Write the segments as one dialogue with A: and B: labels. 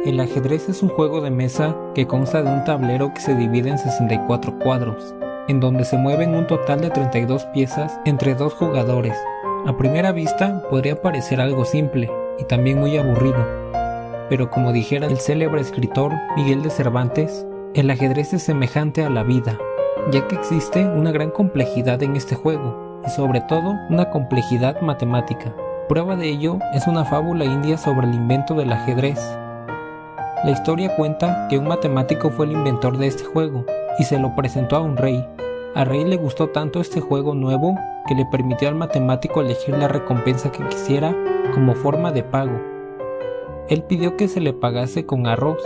A: El ajedrez es un juego de mesa que consta de un tablero que se divide en 64 cuadros, en donde se mueven un total de 32 piezas entre dos jugadores. A primera vista podría parecer algo simple y también muy aburrido, pero como dijera el célebre escritor Miguel de Cervantes, el ajedrez es semejante a la vida, ya que existe una gran complejidad en este juego y sobre todo una complejidad matemática. Prueba de ello es una fábula india sobre el invento del ajedrez. La historia cuenta que un matemático fue el inventor de este juego y se lo presentó a un rey. Al rey le gustó tanto este juego nuevo que le permitió al matemático elegir la recompensa que quisiera como forma de pago. Él pidió que se le pagase con arroz,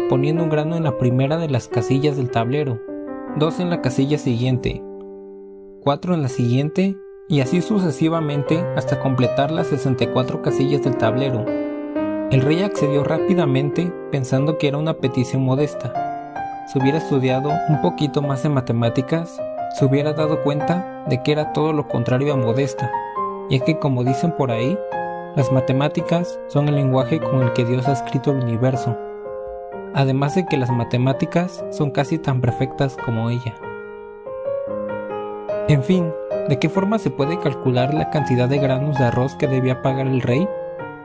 A: poniendo un grano en la primera de las casillas del tablero, 2 en la casilla siguiente, 4 en la siguiente y así sucesivamente hasta completar las 64 casillas del tablero. El rey accedió rápidamente pensando que era una petición modesta. Si hubiera estudiado un poquito más de matemáticas, se hubiera dado cuenta de que era todo lo contrario a modesta, ya que como dicen por ahí, las matemáticas son el lenguaje con el que Dios ha escrito el universo. Además de que las matemáticas son casi tan perfectas como ella. En fin, ¿de qué forma se puede calcular la cantidad de granos de arroz que debía pagar el rey?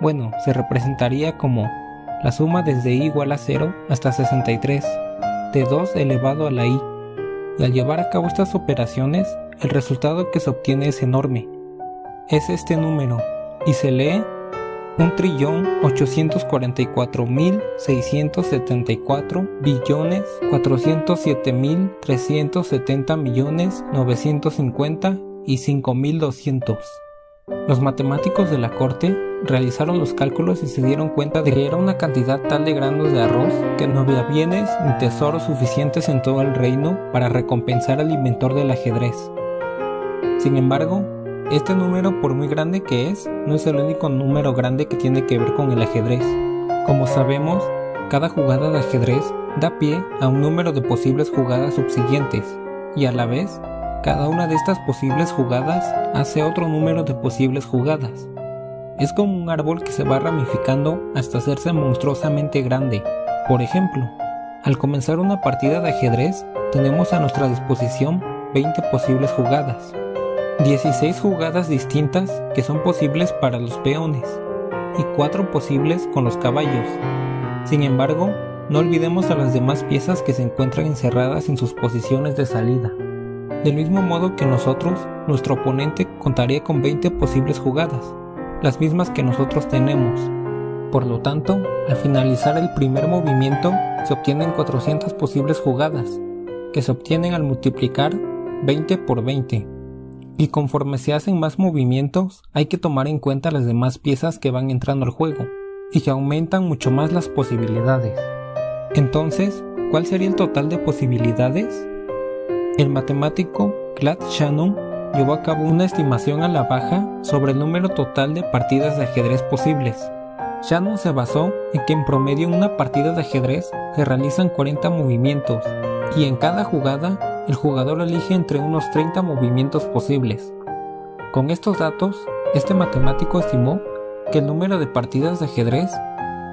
A: Bueno, se representaría como la suma desde i igual a 0 hasta 63, de 2 elevado a la i. Y al llevar a cabo estas operaciones, el resultado que se obtiene es enorme. Es este número, y se lee 1.844.674.407.370.950 y 5.200. Los matemáticos de la corte realizaron los cálculos y se dieron cuenta de que era una cantidad tal de granos de arroz que no había bienes ni tesoros suficientes en todo el reino para recompensar al inventor del ajedrez. Sin embargo, este número, por muy grande que es, no es el único número grande que tiene que ver con el ajedrez. Como sabemos, cada jugada de ajedrez da pie a un número de posibles jugadas subsiguientes, y a la vez, cada una de estas posibles jugadas hace otro número de posibles jugadas. Es como un árbol que se va ramificando hasta hacerse monstruosamente grande. Por ejemplo, al comenzar una partida de ajedrez, tenemos a nuestra disposición 20 posibles jugadas, 16 jugadas distintas que son posibles para los peones y 4 posibles con los caballos. Sin embargo, no olvidemos a las demás piezas que se encuentran encerradas en sus posiciones de salida. Del mismo modo que nosotros, nuestro oponente contaría con 20 posibles jugadas, las mismas que nosotros tenemos. Por lo tanto, al finalizar el primer movimiento, se obtienen 400 posibles jugadas, que se obtienen al multiplicar 20 por 20. Y conforme se hacen más movimientos, hay que tomar en cuenta las demás piezas que van entrando al juego, y que aumentan mucho más las posibilidades. Entonces, ¿cuál sería el total de posibilidades? El matemático Claude Shannon llevó a cabo una estimación a la baja sobre el número total de partidas de ajedrez posibles. Shannon se basó en que en promedio en una partida de ajedrez se realizan 40 movimientos, y en cada jugada el jugador elige entre unos 30 movimientos posibles. Con estos datos, este matemático estimó que el número de partidas de ajedrez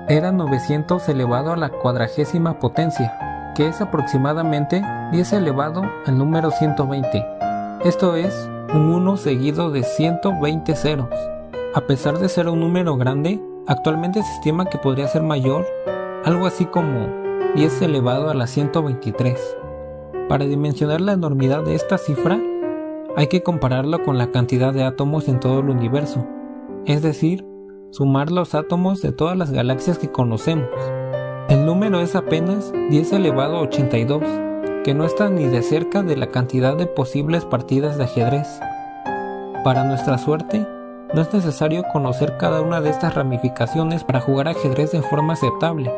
A: era 900 elevado a la 40ª potencia, que es aproximadamente 10 elevado al número 120. Esto es un 1 seguido de 120 ceros. A pesar de ser un número grande, actualmente se estima que podría ser mayor, algo así como 10 elevado a la 123. Para dimensionar la enormidad de esta cifra, hay que compararlo con la cantidad de átomos en todo el universo, es decir, sumar los átomos de todas las galaxias que conocemos. El número es apenas 10 elevado a 82, que no está ni de cerca de la cantidad de posibles partidas de ajedrez. Para nuestra suerte, no es necesario conocer cada una de estas ramificaciones para jugar ajedrez de forma aceptable,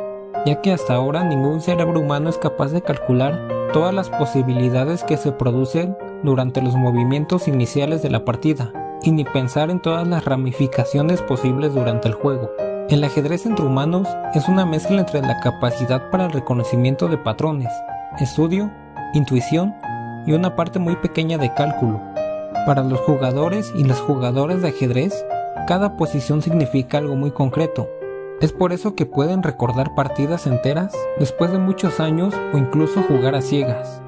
A: ya que hasta ahora ningún cerebro humano es capaz de calcular todas las posibilidades que se producen durante los movimientos iniciales de la partida, y ni pensar en todas las ramificaciones posibles durante el juego. El ajedrez entre humanos es una mezcla entre la capacidad para el reconocimiento de patrones, estudio, intuición y una parte muy pequeña de cálculo. Para los jugadores y las jugadoras de ajedrez, cada posición significa algo muy concreto. Es por eso que pueden recordar partidas enteras después de muchos años o incluso jugar a ciegas.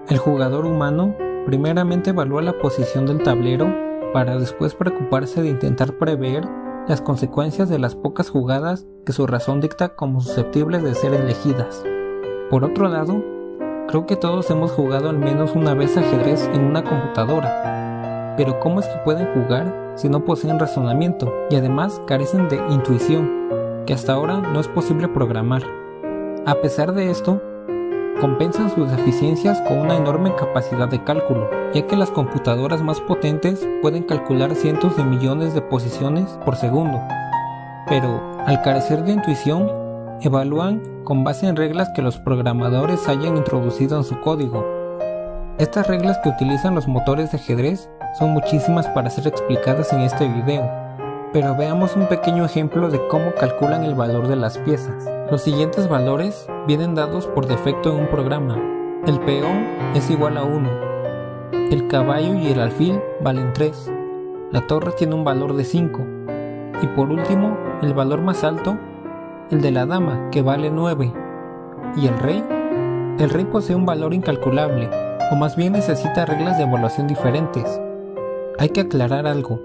A: El jugador humano primeramente evalúa la posición del tablero para después preocuparse de intentar prever las consecuencias de las pocas jugadas que su razón dicta como susceptibles de ser elegidas. Por otro lado, creo que todos hemos jugado al menos una vez ajedrez en una computadora. Pero ¿cómo es que pueden jugar si no poseen razonamiento y además carecen de intuición, que hasta ahora no es posible programar? A pesar de esto, compensan sus deficiencias con una enorme capacidad de cálculo, ya que las computadoras más potentes pueden calcular cientos de millones de posiciones por segundo. Pero, al carecer de intuición, evalúan con base en reglas que los programadores hayan introducido en su código. Estas reglas que utilizan los motores de ajedrez son muchísimas para ser explicadas en este video, pero veamos un pequeño ejemplo de cómo calculan el valor de las piezas. Los siguientes valores vienen dados por defecto en un programa. El peón es igual a 1, el caballo y el alfil valen 3, la torre tiene un valor de 5, y por último, el valor más alto, el de la dama, que vale 9, y el rey posee un valor incalculable, o más bien necesita reglas de evaluación diferentes. Hay que aclarar algo.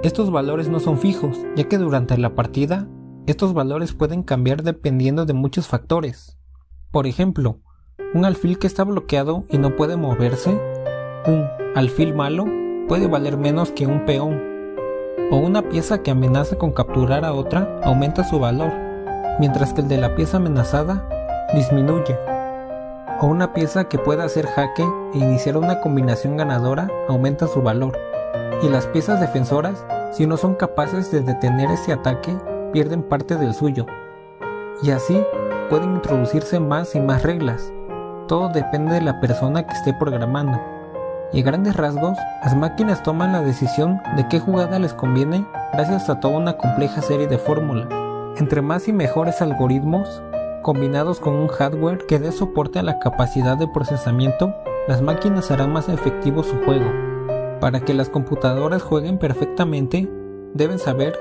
A: Estos valores no son fijos, ya que durante la partida, estos valores pueden cambiar dependiendo de muchos factores. Por ejemplo, un alfil que está bloqueado y no puede moverse, un alfil malo, puede valer menos que un peón. O una pieza que amenaza con capturar a otra aumenta su valor, mientras que el de la pieza amenazada disminuye. O una pieza que pueda hacer jaque e iniciar una combinación ganadora aumenta su valor. Y las piezas defensoras, si no son capaces de detener ese ataque, pierden parte del suyo. Y así pueden introducirse más y más reglas. Todo depende de la persona que esté programando. Y a grandes rasgos, las máquinas toman la decisión de qué jugada les conviene gracias a toda una compleja serie de fórmulas. Entre más y mejores algoritmos, combinados con un hardware que dé soporte a la capacidad de procesamiento, las máquinas harán más efectivo su juego. Para que las computadoras jueguen perfectamente, deben saber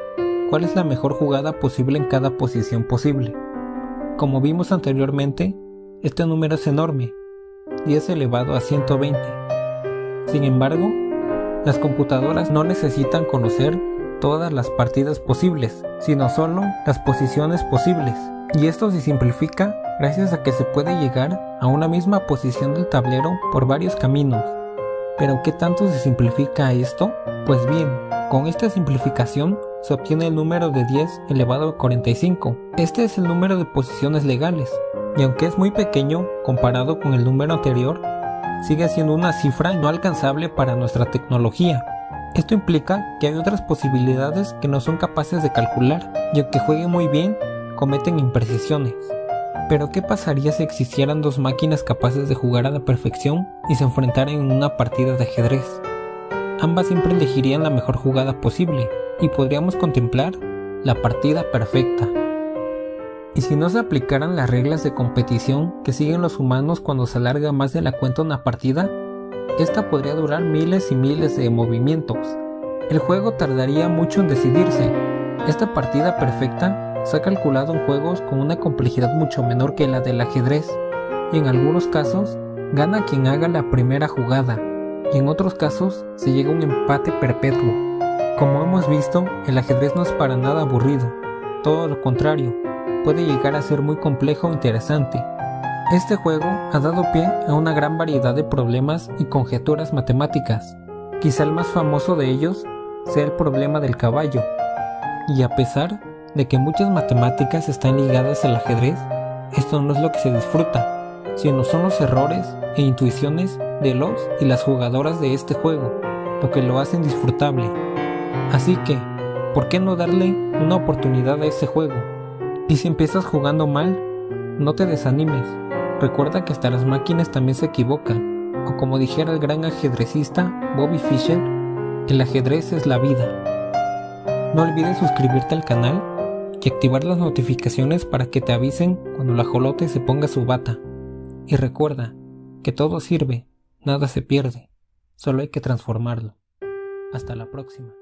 A: cuál es la mejor jugada posible en cada posición posible. Como vimos anteriormente, este número es enorme, 10 elevado a 120. Sin embargo, las computadoras no necesitan conocer todas las partidas posibles, sino solo las posiciones posibles. Y esto se simplifica gracias a que se puede llegar a una misma posición del tablero por varios caminos. ¿Pero qué tanto se simplifica esto? Pues bien, con esta simplificación se obtiene el número de 10 elevado a 45. Este es el número de posiciones legales, y aunque es muy pequeño comparado con el número anterior, sigue siendo una cifra no alcanzable para nuestra tecnología. Esto implica que hay otras posibilidades que no son capaces de calcular, y aunque jueguen muy bien, cometen imprecisiones. Pero ¿qué pasaría si existieran dos máquinas capaces de jugar a la perfección y se enfrentaran en una partida de ajedrez? Ambas siempre elegirían la mejor jugada posible y podríamos contemplar la partida perfecta. ¿Y si no se aplicaran las reglas de competición que siguen los humanos cuando se alarga más de la cuenta una partida? Esta podría durar miles y miles de movimientos. El juego tardaría mucho en decidirse. Esta partida perfecta se ha calculado en juegos con una complejidad mucho menor que la del ajedrez, y en algunos casos gana quien haga la primera jugada, y en otros casos se llega a un empate perpetuo. Como hemos visto, el ajedrez no es para nada aburrido, todo lo contrario, puede llegar a ser muy complejo e interesante. Este juego ha dado pie a una gran variedad de problemas y conjeturas matemáticas. Quizá el más famoso de ellos sea el problema del caballo, y a pesar de que muchas matemáticas están ligadas al ajedrez, esto no es lo que se disfruta, sino son los errores e intuiciones de los y las jugadoras de este juego, lo que lo hacen disfrutable. Así que, ¿por qué no darle una oportunidad a este juego? Y si empiezas jugando mal, no te desanimes, recuerda que hasta las máquinas también se equivocan, o como dijera el gran ajedrecista Bobby Fischer, el ajedrez es la vida. No olvides suscribirte al canal y activar las notificaciones para que te avisen cuando el ajolote se ponga su bata. Y recuerda que todo sirve, nada se pierde, solo hay que transformarlo. Hasta la próxima.